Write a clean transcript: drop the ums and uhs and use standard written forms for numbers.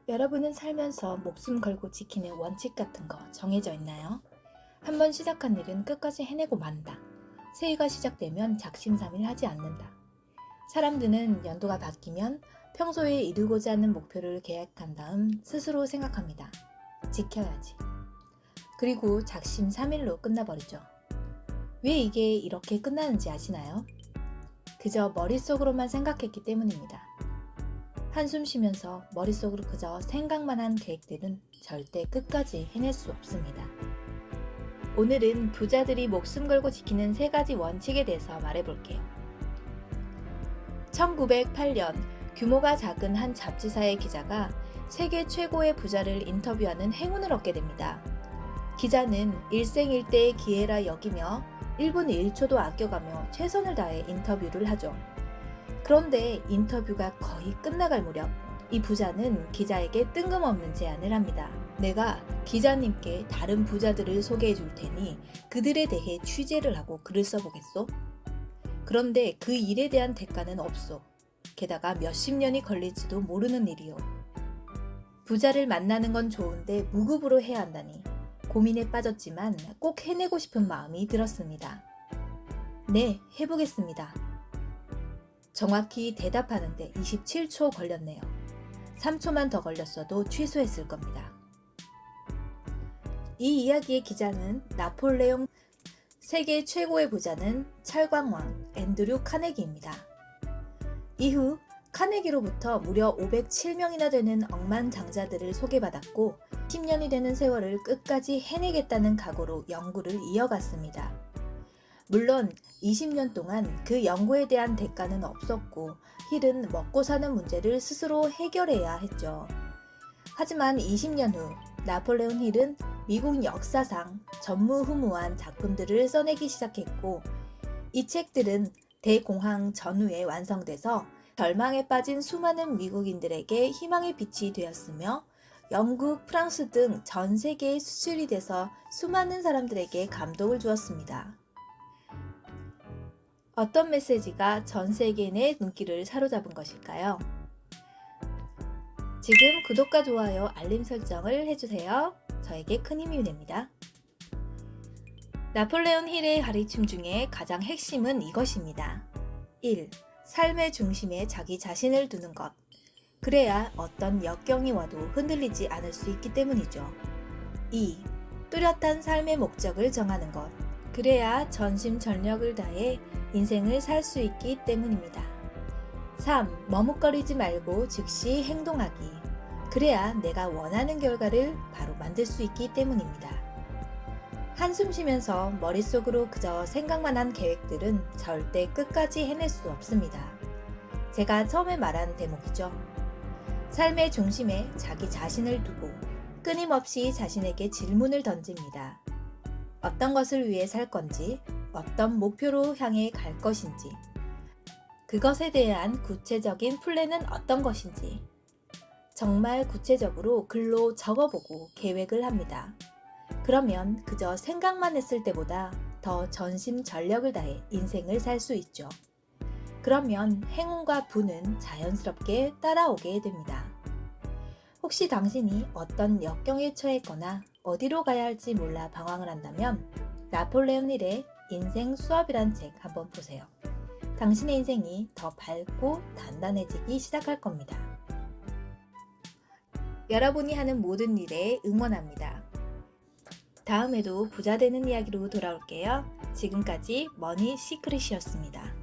여러분은 살면서 목숨 걸고 지키는 원칙 같은 거 정해져 있나요? 한번 시작한 일은 끝까지 해내고 만다. 새해가 시작되면 작심삼일 하지 않는다. 사람들은 연도가 바뀌면 평소에 이루고자 하는 목표를 계획한 다음 스스로 생각합니다. 지켜야지. 그리고 작심삼일로 끝나버리죠. 왜 이게 이렇게 끝나는지 아시나요? 그저 머릿속으로만 생각했기 때문입니다. 한숨 쉬면서 머릿속으로 그저 생각만 한 계획들은 절대 끝까지 해낼 수 없습니다. 오늘은 부자들이 목숨 걸고 지키는 3가지 원칙에 대해서 말해볼게요. 1908년 규모가 작은 한 잡지사의 기자가 세계 최고의 부자를 인터뷰하는 행운을 얻게 됩니다. 기자는 일생일대의 기회라 여기며 1분 1초도 아껴가며 최선을 다해 인터뷰를 하죠. 그런데 인터뷰가 거의 끝나갈 무렵 이 부자는 기자에게 뜬금없는 제안을 합니다. 내가 기자님께 다른 부자들을 소개해 줄 테니 그들에 대해 취재를 하고 글을 써보겠소? 그런데 그 일에 대한 대가는 없소. 게다가 몇십 년이 걸릴지도 모르는 일이요. 부자를 만나는 건 좋은데 무급으로 해야 한다니 고민에 빠졌지만 꼭 해내고 싶은 마음이 들었습니다. 네, 해보겠습니다. 정확히 대답하는데 27초 걸렸네요. 3초만 더 걸렸어도 취소했을 겁니다. 이 이야기의 기자는 나폴레옹, 세계 최고의 부자는 철광왕 앤드류 카네기입니다. 이후 카네기로부터 무려 507명이나 되는 억만장자들을 소개받았고 10년이 되는 세월을 끝까지 해내겠다는 각오로 연구를 이어갔습니다. 물론 20년 동안 그 연구에 대한 대가는 없었고 힐은 먹고 사는 문제를 스스로 해결해야 했죠. 하지만 20년 후 나폴레옹 힐은 미국 역사상 전무후무한 작품들을 써내기 시작했고 이 책들은 대공황 전후에 완성돼서 절망에 빠진 수많은 미국인들에게 희망의 빛이 되었으며 영국, 프랑스 등 전 세계에 수출이 돼서 수많은 사람들에게 감동을 주었습니다. 어떤 메시지가 전 세계인의 눈길을 사로잡은 것일까요? 지금 구독과 좋아요, 알림 설정을 해주세요. 저에게 큰 힘이 됩니다. 나폴레옹 힐의 가르침 중에 가장 핵심은 이것입니다. 1. 삶의 중심에 자기 자신을 두는 것. 그래야 어떤 역경이 와도 흔들리지 않을 수 있기 때문이죠. 2. 뚜렷한 삶의 목적을 정하는 것. 그래야 전심전력을 다해 인생을 살 수 있기 때문입니다. 3. 머뭇거리지 말고 즉시 행동하기. 그래야 내가 원하는 결과를 바로 만들 수 있기 때문입니다. 한숨 쉬면서 머릿속으로 그저 생각만 한 계획들은 절대 끝까지 해낼 수 없습니다. 제가 처음에 말한 대목이죠. 삶의 중심에 자기 자신을 두고 끊임없이 자신에게 질문을 던집니다. 어떤 것을 위해 살 건지, 어떤 목표로 향해 갈 것인지, 그것에 대한 구체적인 플랜은 어떤 것인지, 정말 구체적으로 글로 적어보고 계획을 합니다. 그러면 그저 생각만 했을 때보다 더 전심전력을 다해 인생을 살 수 있죠. 그러면 행운과 부는 자연스럽게 따라오게 됩니다. 혹시 당신이 어떤 역경에 처했거나 어디로 가야 할지 몰라 방황을 한다면 나폴레옹 힐의 인생 수업이란 책 한번 보세요. 당신의 인생이 더 밝고 단단해지기 시작할 겁니다. 여러분이 하는 모든 일에 응원합니다. 다음에도 부자 되는 이야기로 돌아올게요. 지금까지 머니 시크릿이었습니다.